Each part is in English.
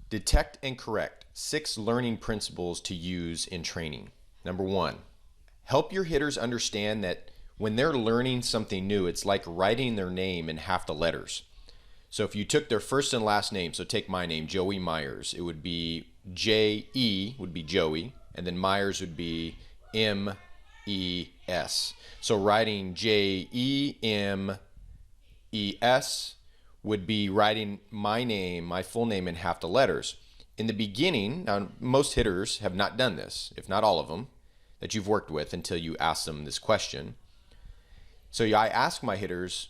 Detect and correct 6 learning principles to use in training. Number 1, help your hitters understand that when they're learning something new, it's like writing their name in half the letters. So if you took their first and last name, so take my name, Joey Myers, it would be J-E would be Joey, and then Myers would be M-E-S. So writing J-E-M-E-S would be writing my name, my full name, in half the letters. In the beginning, now most hitters have not done this, if not all of them, that you've worked with until you ask them this question. So I ask my hitters,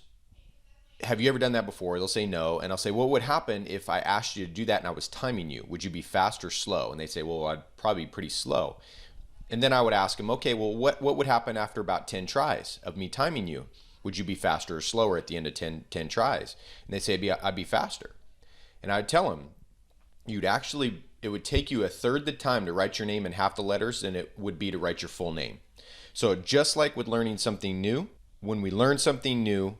have you ever done that before? They'll say no. And I'll say, what would happen if I asked you to do that and I was timing you? Would you be fast or slow? And they say, well, I'd probably be pretty slow. And then I would ask them, okay, well, what would happen after about 10 tries of me timing you? Would you be faster or slower at the end of 10 tries? And they say, I'd be faster. And I'd tell them, it would take you a third the time to write your name in half the letters than it would be to write your full name. So just like with learning something new, when we learn something new,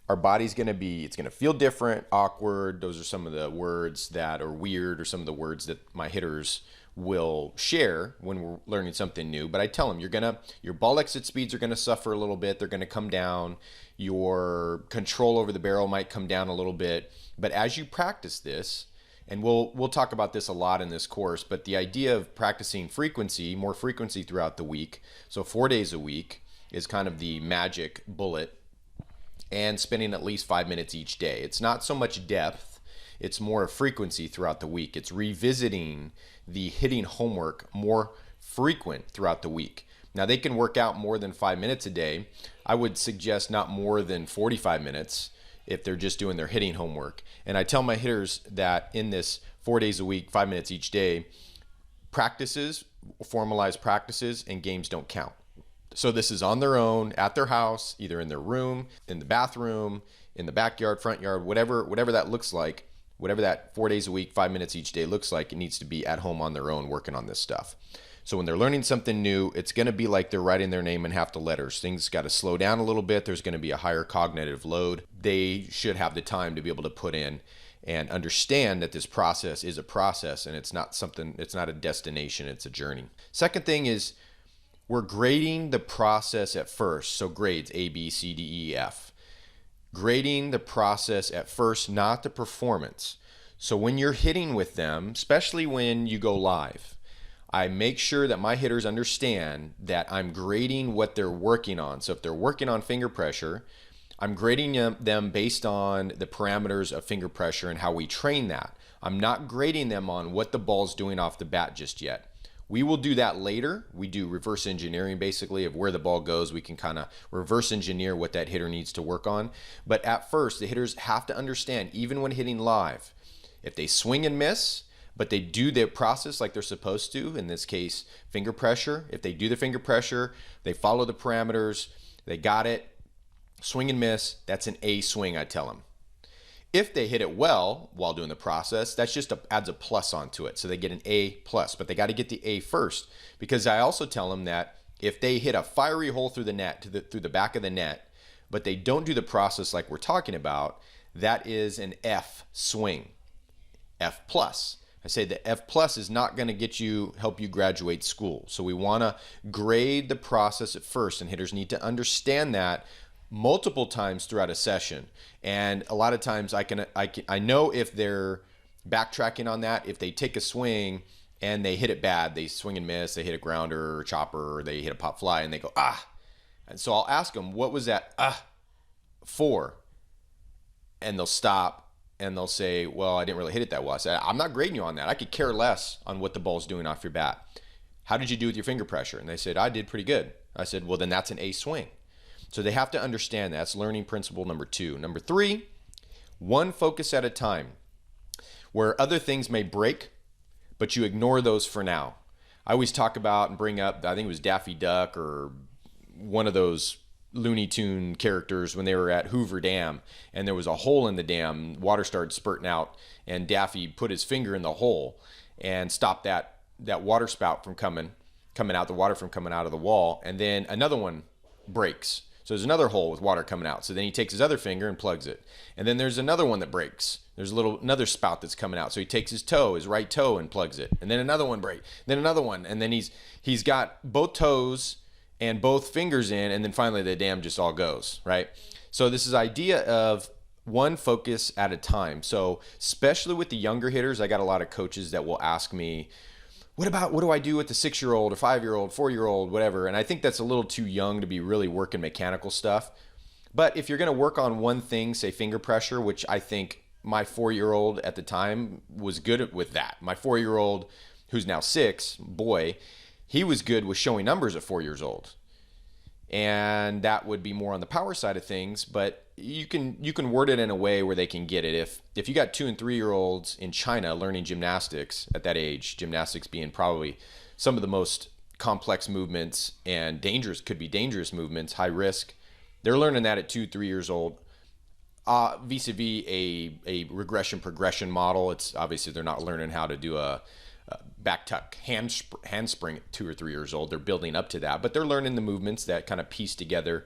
our body's it's going to feel different, awkward. Those are some of the words that are weird, or some of the words that my hitters will share when we're learning something new. But I tell them, your ball exit speeds are going to suffer a little bit. They're going to come down. Your control over the barrel might come down a little bit. But as you practice this, and we'll talk about this a lot in this course, but the idea of practicing more frequency throughout the week, so 4 days a week, is kind of the magic bullet, and spending at least 5 minutes each day. It's not so much depth, it's more of frequency throughout the week. It's revisiting the hitting homework more frequent throughout the week. Now they can work out more than 5 minutes a day. I would suggest not more than 45 minutes if they're just doing their hitting homework. And I tell my hitters that in this 4 days a week, 5 minutes each day, formalized practices and games don't count. So this is on their own, at their house, either in their room, in the bathroom, in the backyard, front yard, whatever that looks like, whatever that 4 days a week, 5 minutes each day looks like, it needs to be at home on their own working on this stuff. So when they're learning something new, it's going to be like they're writing their name in half the letters. Things got to slow down a little bit. There's going to be a higher cognitive load. They should have the time to be able to put in and understand that this process is a process, and it's not a destination, it's a journey. Second thing is, we're grading the process at first. So grades A, B, C, D, E, F. Grading the process at first, not the performance. So when you're hitting with them, especially when you go live, I make sure that my hitters understand that I'm grading what they're working on. So if they're working on finger pressure, I'm grading them based on the parameters of finger pressure and how we train that. I'm not grading them on what the ball's doing off the bat just yet. We will do that later. We do reverse engineering basically of where the ball goes. We can kind of reverse engineer what that hitter needs to work on. But at first, the hitters have to understand, even when hitting live, if they swing and miss, but they do their process like they're supposed to, in this case, finger pressure. If they do the finger pressure, they follow the parameters, they got it, swing and miss, that's an A swing, I tell them. If they hit it well while doing the process, that's just adds a plus onto it. So they get an A plus, but they got to get the A first, because I also tell them that if they hit a fiery hole through the net, through the back of the net, but they don't do the process like we're talking about, that is an F swing, F plus. I say the F plus is not going to help you graduate school. So we want to grade the process at first, and hitters need to understand that multiple times throughout a session. And a lot of times I know if they're backtracking on that. If they take a swing and they hit it bad, they swing and miss, they hit a grounder or chopper, or they hit a pop fly and they go and so I'll ask them, what was that for? And they'll stop and they'll say, well, I didn't really hit it that well. I said, I'm not grading you on that. I could care less on what the ball's doing off your bat. How did you do with your finger pressure? And they said, I did pretty good. I said, well, then that's an A swing. So they have to understand that. That's learning principle number 2. Number 3, one focus at a time. Where other things may break, but you ignore those for now. I always talk about and bring up, I think it was Daffy Duck or one of those Looney Tune characters when they were at Hoover Dam and there was a hole in the dam, water started spurting out, and Daffy put his finger in the hole and stopped that water spout from coming out, the water from coming out of the wall, and then another one breaks. So there's another hole with water coming out. So then he takes his other finger and plugs it. And then there's another one that breaks. There's another spout that's coming out. So he takes his right toe, and plugs it. And then another one breaks. Then another one. And then he's got both toes and both fingers in, and then finally the dam just all goes, right? So this is idea of one focus at a time. So especially with the younger hitters, I got a lot of coaches that will ask me, what do I do with the 6-year-old or 5-year-old, 4-year-old, whatever? And I think that's a little too young to be really working mechanical stuff. But if you're going to work on one thing, say finger pressure, which I think my 4-year-old at the time was good with that. My 4-year-old, who's now 6, boy, he was good with showing numbers at 4 years old. And that would be more on the power side of things, but you can word it in a way where they can get it. If you got 2 and 3-year-olds in China learning gymnastics at that age, gymnastics being probably some of the most complex movements and could be dangerous movements, high risk, they're learning that at 2, 3 years old. Vis-a-vis a regression progression model, it's obviously they're not learning how to do a back tuck handspring at 2 or 3 years old. They're building up to that, but they're learning the movements that kind of piece together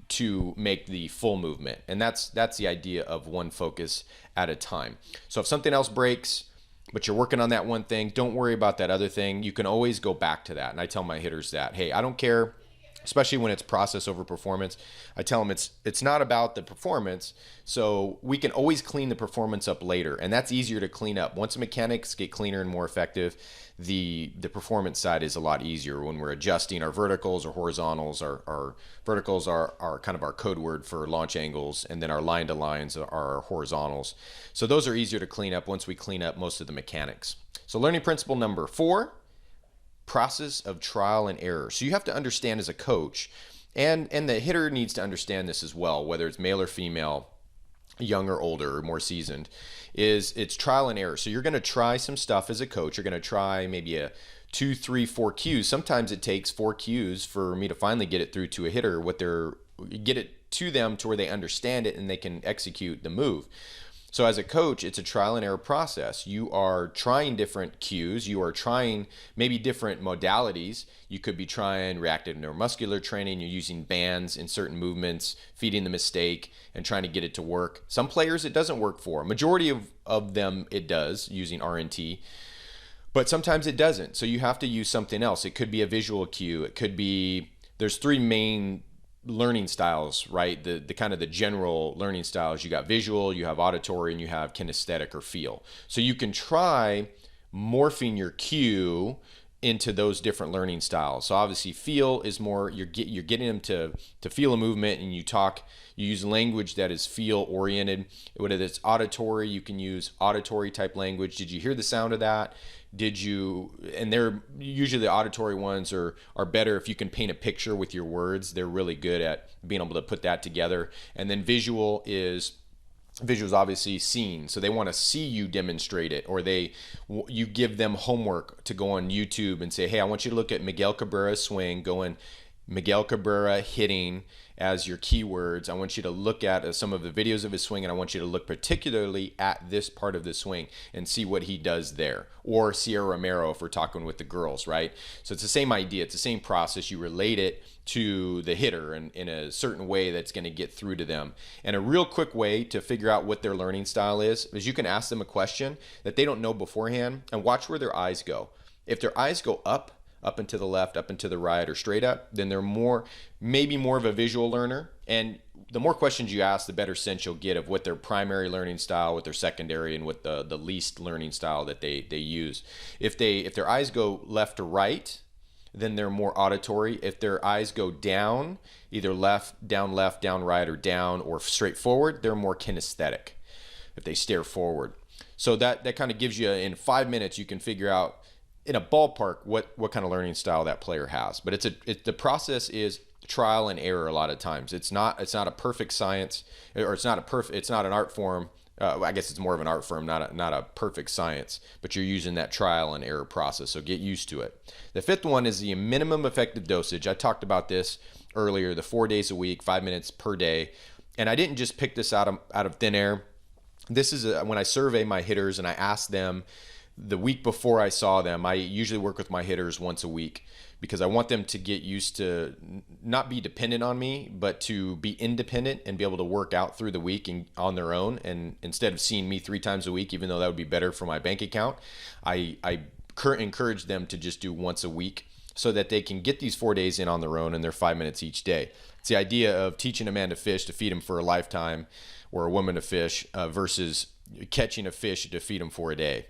to make the full movement. And that's the idea of one focus at a time. So if something else breaks, but you're working on that one thing, don't worry about that other thing. You can always go back to that. And I tell my hitters that, hey, I don't care, especially when it's process over performance. I tell them it's not about the performance, so we can always clean the performance up later, and that's easier to clean up. Once the mechanics get cleaner and more effective, the performance side is a lot easier when we're adjusting our verticals or horizontals. Our verticals are kind of our code word for launch angles, and then our line to lines are our horizontals. So those are easier to clean up once we clean up most of the mechanics. So learning principle number 4, process of trial and error. So you have to understand as a coach, and the hitter needs to understand this as well, whether it's male or female, young or older or more seasoned, it's trial and error. So you're going to try some stuff as a coach. You're going to try maybe a 2, 3, 4 cues. Sometimes it takes 4 cues for me to finally get it through to a hitter, get it to them to where they understand it and they can execute the move. So as a coach, it's a trial and error process. You are trying different cues. You are trying maybe different modalities. You could be trying reactive neuromuscular training. You're using bands in certain movements, feeding the mistake, and trying to get it to work. Some players it doesn't work for. Majority of them it does, using RNT. But sometimes it doesn't. So you have to use something else. It could be a visual cue. It could be, there's 3 main learning styles, right? The kind of the general learning styles. You got visual, you have auditory, and you have kinesthetic or feel. So you can try morphing your cue into those different learning styles. So obviously feel is more, you're getting them to feel a movement, and you use language that is feel oriented. Whether it's auditory, you can use auditory type language. Did you hear the sound of that? And they're usually the auditory ones are better if you can paint a picture with your words. They're really good at being able to put that together. And then visual is obviously seen, so they want to see you demonstrate it, or you give them homework to go on YouTube and say, hey, I want you to look at Miguel Cabrera's swing, going Miguel Cabrera hitting as your keywords. I want you to look at some of the videos of his swing, and I want you to look particularly at this part of the swing and see what he does there. Or Sierra Romero if we're talking with the girls, right? So it's the same idea. It's the same process. You relate it to the hitter in a certain way that's going to get through to them. And a real quick way to figure out what their learning style is you can ask them a question that they don't know beforehand and watch where their eyes go. If their eyes go up and to the left, up and to the right, or straight up, then they're maybe more of a visual learner. And the more questions you ask, the better sense you'll get of what their primary learning style, what their secondary, and what the least learning style that they use. If their eyes go left to right, then they're more auditory. If their eyes go down, either left, down, right, or down, or straight forward, they're more kinesthetic if they stare forward. So that kind of gives you, in 5 minutes, you can figure out in a ballpark what kind of learning style that player has. But the process is trial and error a lot of times. It's not a perfect science, or it's not an art form. I guess it's more of an art form, not a perfect science, but you're using that trial and error process, so get used to it. The 5th one is the minimum effective dosage. I talked about this earlier, the 4 days a week, 5 minutes per day. And I didn't just pick this out of thin air. This is when I survey my hitters and I ask them the week before I saw them, I usually work with my hitters once a week because I want them to get used to not be dependent on me, but to be independent and be able to work out through the week and on their own. And instead of seeing me 3 times a week, even though that would be better for my bank account, I encourage them to just do once a week so that they can get these 4 days in on their own and they're 5 minutes each day. It's the idea of teaching a man to fish to feed him for a lifetime, or a woman to fish versus catching a fish to feed him for a day.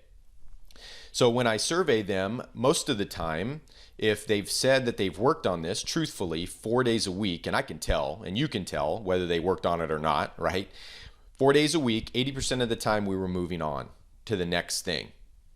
So when I survey them, most of the time, if they've said that they've worked on this truthfully 4 days a week, and I can tell, and you can tell whether they worked on it or not, right? 4 days a week, 80% of the time we were moving on to the next thing.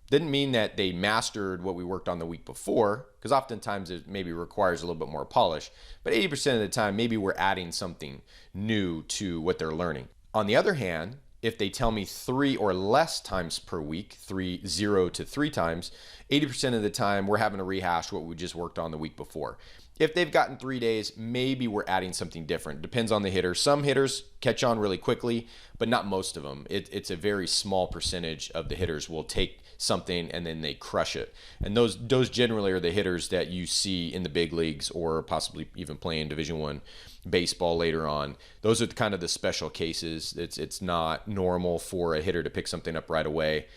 Didn't mean that they mastered what we worked on the week before, because oftentimes it maybe requires a little bit more polish, but 80% of the time maybe we're adding something new to what they're learning. On the other hand, if they tell me 3 or less times per week, 0 to 3 times, 80% of the time we're having to rehash what we just worked on the week before. If they've gotten 3 days, maybe we're adding something different. Depends on the hitter. Some hitters catch on really quickly, but not most of them. It's a very small percentage of the hitters will take something and then they crush it. And those generally are the hitters that you see in the big leagues or possibly even playing Division I baseball later on. Those are kind of the special cases. It's not normal for a hitter to pick something up right away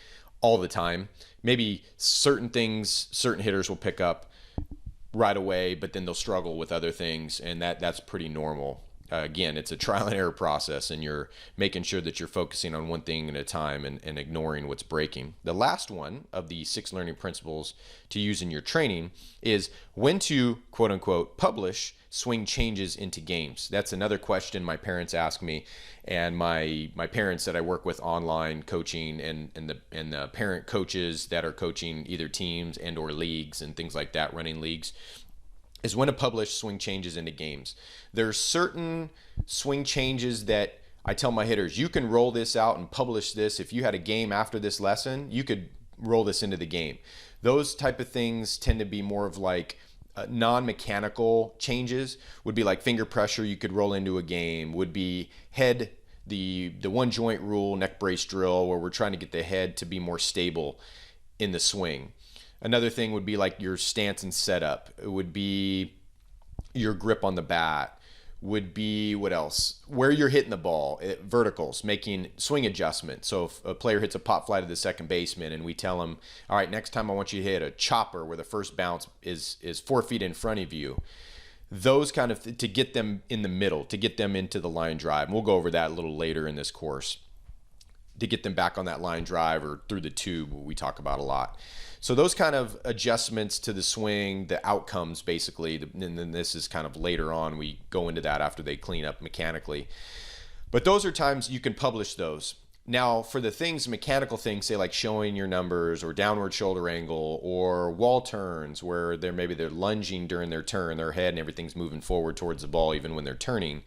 all the time. Maybe certain things, certain hitters will pick up right away, but then they'll struggle with other things, and that's pretty normal. Again, it's a trial and error process, and you're making sure that you're focusing on one thing at a time and ignoring what's breaking. The last one of the 6 learning principles to use in your training is when to, quote unquote, publish swing changes into games. That's another question my parents ask me, and my parents that I work with online coaching and the parent coaches that are coaching either teams and or leagues and things like that, running leagues, is when to publish swing changes into games. There's certain swing changes that I tell my hitters, you can roll this out and publish this. If you had a game after this lesson, you could roll this into the game. Those type of things tend to be more of like non-mechanical changes. Would be like finger pressure you could roll into a game, would be head, the one joint rule, neck brace drill, where we're trying to get the head to be more stable in the swing. Another thing would be like your stance and setup. It would be your grip on the bat. Would be what else? Where you're hitting the ball, verticals, making swing adjustments. So if a player hits a pop fly to the second baseman and we tell him, all right, next time I want you to hit a chopper where the first bounce is 4 feet in front of you. Those kind of, to get them in the middle, to get them into the line drive. And we'll go over that a little later in this course. To get them back on that line drive or through the tube, we talk about a lot. So those kind of adjustments to the swing, the outcomes basically, and then this is kind of later on, we go into that after they clean up mechanically. But those are times you can publish those. Now for the things, mechanical things, say like showing your numbers or downward shoulder angle or wall turns where they're lunging during their turn, their head and everything's moving forward towards the ball even when they're turning.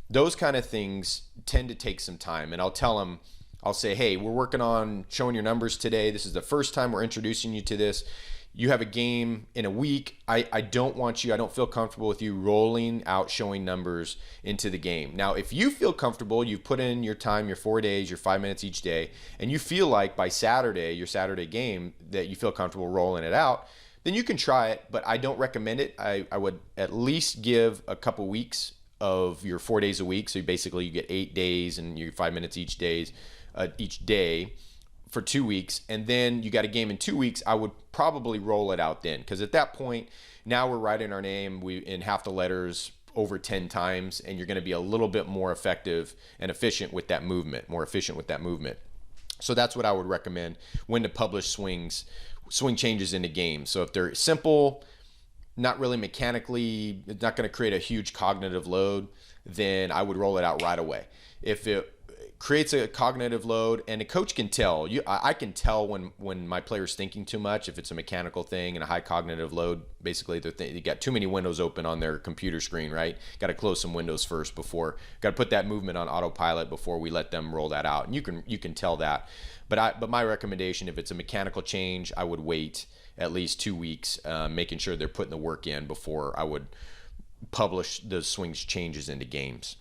Those kind of things tend to take some time, and I'll tell them, I'll say, hey, we're working on showing your numbers today. This is the first time we're introducing you to this. You have a game in a week. I don't feel comfortable with you rolling out showing numbers into the game. Now, if you feel comfortable, you've put in your time, your 4 days, your 5 minutes each day, and you feel like by Saturday, your Saturday game, that you feel comfortable rolling it out, then you can try it, but I don't recommend it. I would at least give a couple weeks of your 4 days a week. So basically you get 8 days and your 5 minutes each day for 2 weeks, and then you got a game in 2 weeks. I would probably roll it out then, because at that point now we're writing our name in half the letters over 10 times, and you're going to be a little bit more effective and efficient with that movement, So that's what I would recommend when to publish swing changes into games. So if they're simple, not really mechanically, it's not going to create a huge cognitive load, then I would roll it out right away. If it creates a cognitive load, and a coach can tell, I can tell when my player's thinking too much, if it's a mechanical thing and a high cognitive load, basically they got too many windows open on their computer screen, right? Got to close some windows first got to put that movement on autopilot before we let them roll that out. And you can tell that. But my recommendation, if it's a mechanical change, I would wait at least 2 weeks, making sure they're putting the work in before I would publish those swing changes into games.